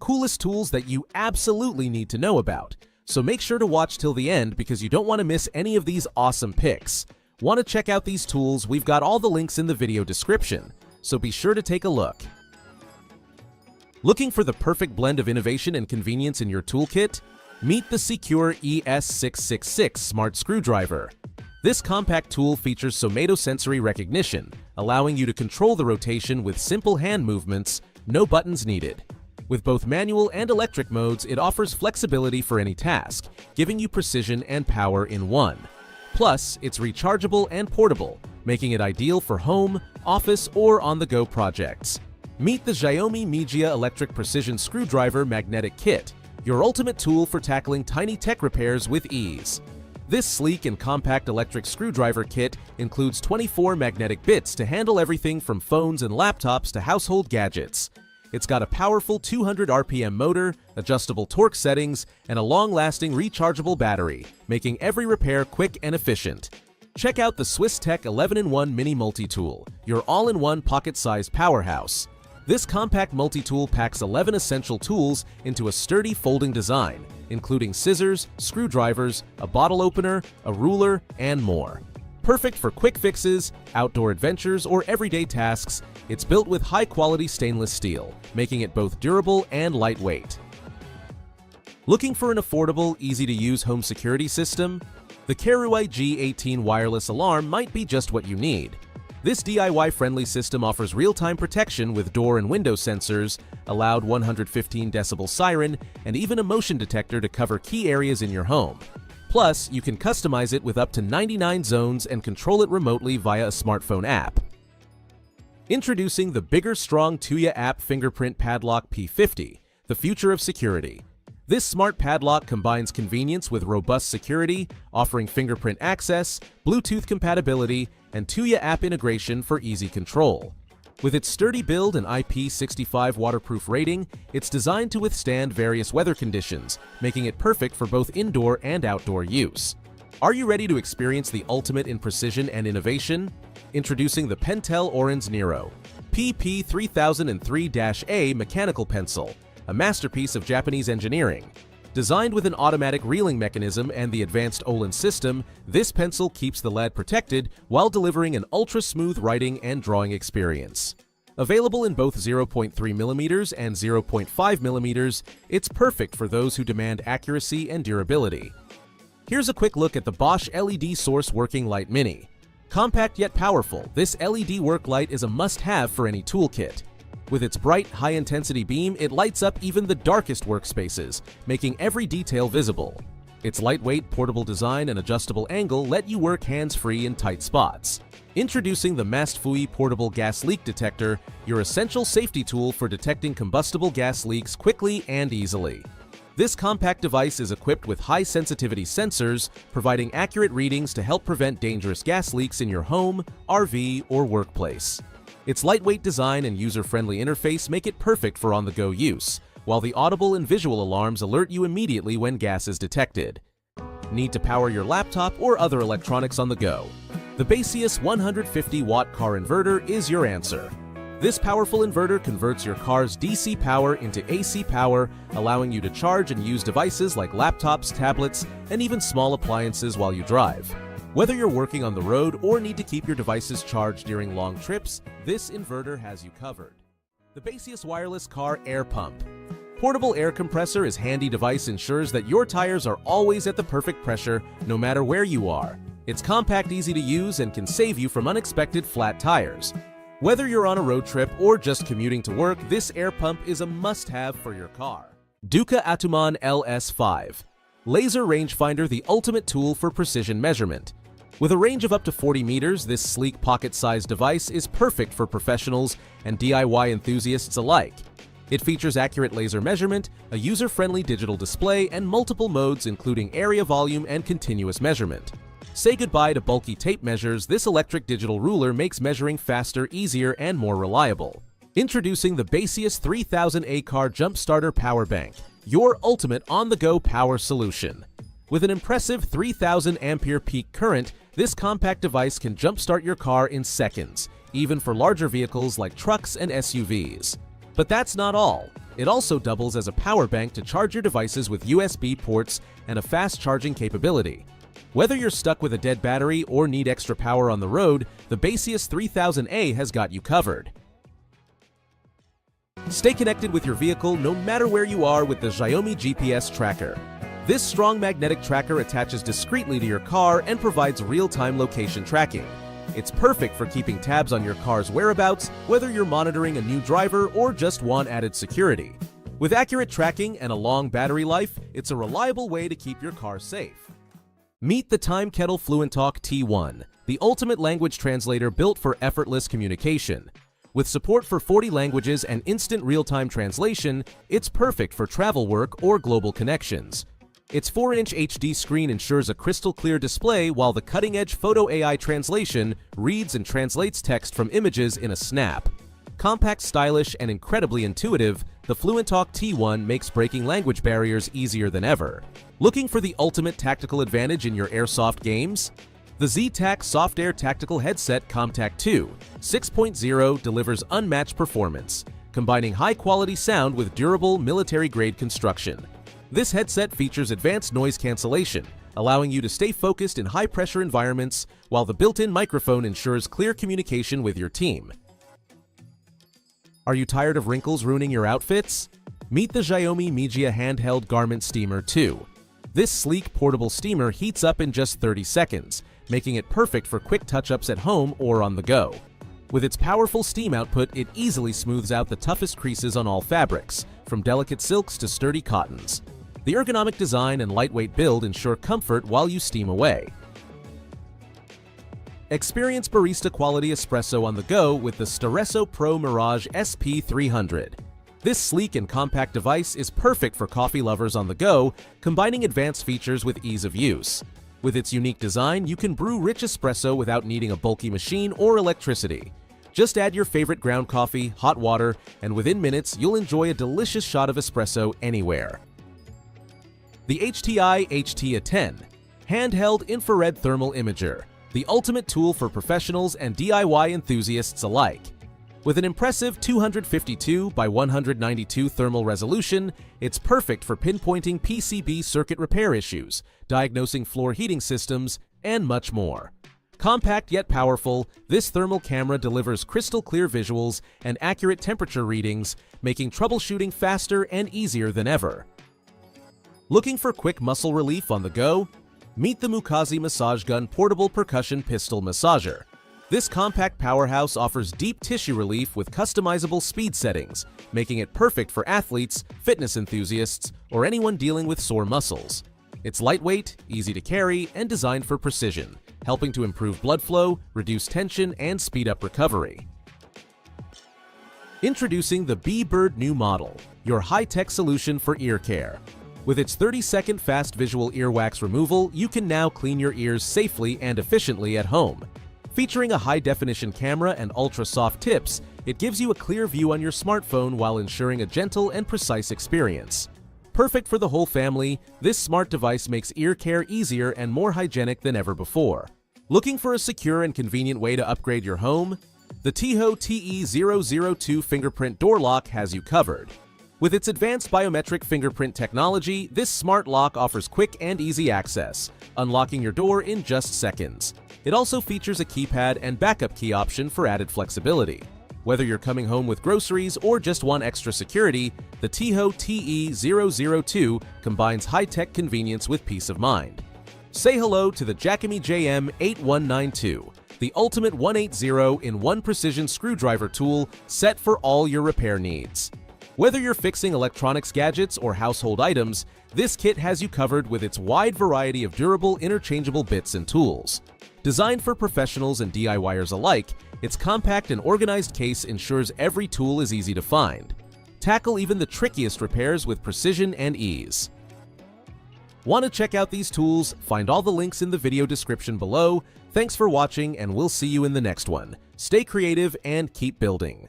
coolest tools that you absolutely need to know about. So make sure to watch till the end because you don't want to miss any of these awesome picks. Want to check out these tools? We've got all the links in the video description, so be sure to take a look. Looking for the perfect blend of innovation and convenience in your toolkit? Meet the Secure xxxxxxxx Smart Screwdriver. This compact tool features somatosensory recognition, allowing you to control the rotation with simple hand movements, no buttons needed. With both manual and electric modes, it offers flexibility for any task, giving you precision and power in one. Plus, it's rechargeable and portable, making it ideal for home, office, or on-the-go projects. Meet the Xiaomi Mijia Electric Precision Screwdriver Magnetic Kit, your ultimate tool for tackling tiny tech repairs with ease. This sleek and compact electric screwdriver kit includes 24 magnetic bits to handle everything from phones and laptops to household gadgets. It's got a powerful 200 RPM motor, adjustable torque settings, and a long-lasting rechargeable battery, making every repair quick and efficient. Check out the Swiss Tech 11-in-1 Mini Multi-Tool, your all-in-one pocket-sized powerhouse. This compact multi-tool packs 11 essential tools into a sturdy folding design, including scissors, screwdrivers, a bottle opener, a ruler, and more. Perfect for quick fixes, outdoor adventures, or everyday tasks, it's built with high-quality stainless steel, making it both durable and lightweight. Looking for an affordable, easy-to-use home security system? The Kerui G18 wireless alarm might be just what you need. This DIY-friendly system offers real-time protection with door and window sensors, a loud 115 decibel siren, and even a motion detector to cover key areas in your home. Plus, you can customize it with up to 99 zones and control it remotely via a smartphone app. Introducing the Bigger Strong Tuya App Fingerprint Padlock P50, the future of security. This smart padlock combines convenience with robust security, offering fingerprint access, Bluetooth compatibility, and Tuya app integration for easy control. With its sturdy build and IP65 waterproof rating, it's designed to withstand various weather conditions, making it perfect for both indoor and outdoor use. Are you ready to experience the ultimate in precision and innovation? Introducing the Pentel Orange Nero PP3003-A mechanical pencil, a masterpiece of Japanese engineering. Designed with an automatic reeling mechanism and the advanced Olin system, this pencil keeps the lead protected while delivering an ultra-smooth writing and drawing experience. Available in both 0.3mm and 0.5mm, it's perfect for those who demand accuracy and durability. Here's a quick look at the Bosch LED Source Working Light Mini. Compact yet powerful, this LED work light is a must-have for any toolkit. With its bright, high-intensity beam, it lights up even the darkest workspaces, making every detail visible. Its lightweight, portable design and adjustable angle let you work hands-free in tight spots. Introducing the Mastfui Portable Gas Leak Detector, your essential safety tool for detecting combustible gas leaks quickly and easily. This compact device is equipped with high-sensitivity sensors, providing accurate readings to help prevent dangerous gas leaks in your home, RV, or workplace. Its lightweight design and user-friendly interface make it perfect for on-the-go use, while the audible and visual alarms alert you immediately when gas is detected. Need to power your laptop or other electronics on the go? The Baseus 150-watt car inverter is your answer. This powerful inverter converts your car's DC power into AC power, allowing you to charge and use devices like laptops, tablets, and even small appliances while you drive. Whether you're working on the road or need to keep your devices charged during long trips, this inverter has you covered. The Baseus Wireless Car Air Pump. Portable air compressor is handy device ensures that your tires are always at the perfect pressure no matter where you are. It's compact, easy to use, and can save you from unexpected flat tires. Whether you're on a road trip or just commuting to work, this air pump is a must-have for your car. Duca Atuman LS5. Laser rangefinder, the ultimate tool for precision measurement. With a range of up to 40 meters, this sleek pocket-sized device is perfect for professionals and DIY enthusiasts alike. It features accurate laser measurement, a user-friendly digital display, and multiple modes including area volume and continuous measurement. Say goodbye to bulky tape measures, this electric digital ruler makes measuring faster, easier, and more reliable. Introducing the Baseus 3000A Car Jump Starter Power Bank, your ultimate on-the-go power solution. With an impressive 3000 ampere peak current, this compact device can jumpstart your car in seconds, even for larger vehicles like trucks and SUVs. But that's not all. It also doubles as a power bank to charge your devices with USB ports and a fast charging capability. Whether you're stuck with a dead battery or need extra power on the road, the Baseus 3000A has got you covered. Stay connected with your vehicle no matter where you are with the Xiaomi GPS tracker. This strong magnetic tracker attaches discreetly to your car and provides real-time location tracking. It's perfect for keeping tabs on your car's whereabouts, whether you're monitoring a new driver or just want added security. With accurate tracking and a long battery life, it's a reliable way to keep your car safe. Meet the Time Kettle Fluent Talk T1, the ultimate language translator built for effortless communication. With support for 40 languages and instant real-time translation, it's perfect for travel work or global connections. Its 4-inch HD screen ensures a crystal-clear display, while the cutting-edge Photo AI translation reads and translates text from images in a snap. Compact, stylish, and incredibly intuitive, the Fluent Talk T1 makes breaking language barriers easier than ever. Looking for the ultimate tactical advantage in your airsoft games? The Z-Tac Soft Air Tactical Headset ComTac 2 6.0 delivers unmatched performance, combining high-quality sound with durable military-grade construction. This headset features advanced noise cancellation, allowing you to stay focused in high-pressure environments, while the built-in microphone ensures clear communication with your team. Are you tired of wrinkles ruining your outfits? Meet the Xiaomi Mijia Handheld Garment Steamer 2. This sleek, portable steamer heats up in just 30 seconds, making it perfect for quick touch-ups at home or on the go. With its powerful steam output, it easily smooths out the toughest creases on all fabrics, from delicate silks to sturdy cottons. The ergonomic design and lightweight build ensure comfort while you steam away. Experience barista-quality espresso on the go with the Staresso Pro Mirage SP300. This sleek and compact device is perfect for coffee lovers on the go, combining advanced features with ease of use. With its unique design, you can brew rich espresso without needing a bulky machine or electricity. Just add your favorite ground coffee, hot water, and within minutes, you'll enjoy a delicious shot of espresso anywhere. The HTI HT-A10 Handheld Infrared Thermal Imager, the ultimate tool for professionals and DIY enthusiasts alike. With an impressive 252 by 192 thermal resolution, it's perfect for pinpointing PCB circuit repair issues, diagnosing floor heating systems, and much more. Compact yet powerful, this thermal camera delivers crystal-clear visuals and accurate temperature readings, making troubleshooting faster and easier than ever. Looking for quick muscle relief on the go? Meet the Mukazi Massage Gun Portable Percussion Pistol Massager. This compact powerhouse offers deep tissue relief with customizable speed settings, making it perfect for athletes, fitness enthusiasts, or anyone dealing with sore muscles. It's lightweight, easy to carry, and designed for precision, helping to improve blood flow, reduce tension, and speed up recovery. Introducing the B-Bird New Model, your high-tech solution for ear care. With its 30-second fast visual earwax removal, you can now clean your ears safely and efficiently at home. Featuring a high-definition camera and ultra-soft tips, it gives you a clear view on your smartphone while ensuring a gentle and precise experience. Perfect for the whole family, this smart device makes ear care easier and more hygienic than ever before. Looking for a secure and convenient way to upgrade your home? The Tiho TE002 fingerprint door lock has you covered. With its advanced biometric fingerprint technology, this smart lock offers quick and easy access, unlocking your door in just seconds. It also features a keypad and backup key option for added flexibility. Whether you're coming home with groceries or just want extra security, the Tiho TE002 combines high-tech convenience with peace of mind. Say hello to the Jacome JM8192, the ultimate 180-in-1 precision screwdriver tool set for all your repair needs. Whether you're fixing electronics gadgets or household items, this kit has you covered with its wide variety of durable, interchangeable bits and tools. Designed for professionals and DIYers alike, its compact and organized case ensures every tool is easy to find. Tackle even the trickiest repairs with precision and ease. Want to check out these tools? Find all the links in the video description below. Thanks for watching, and we'll see you in the next one. Stay creative and keep building.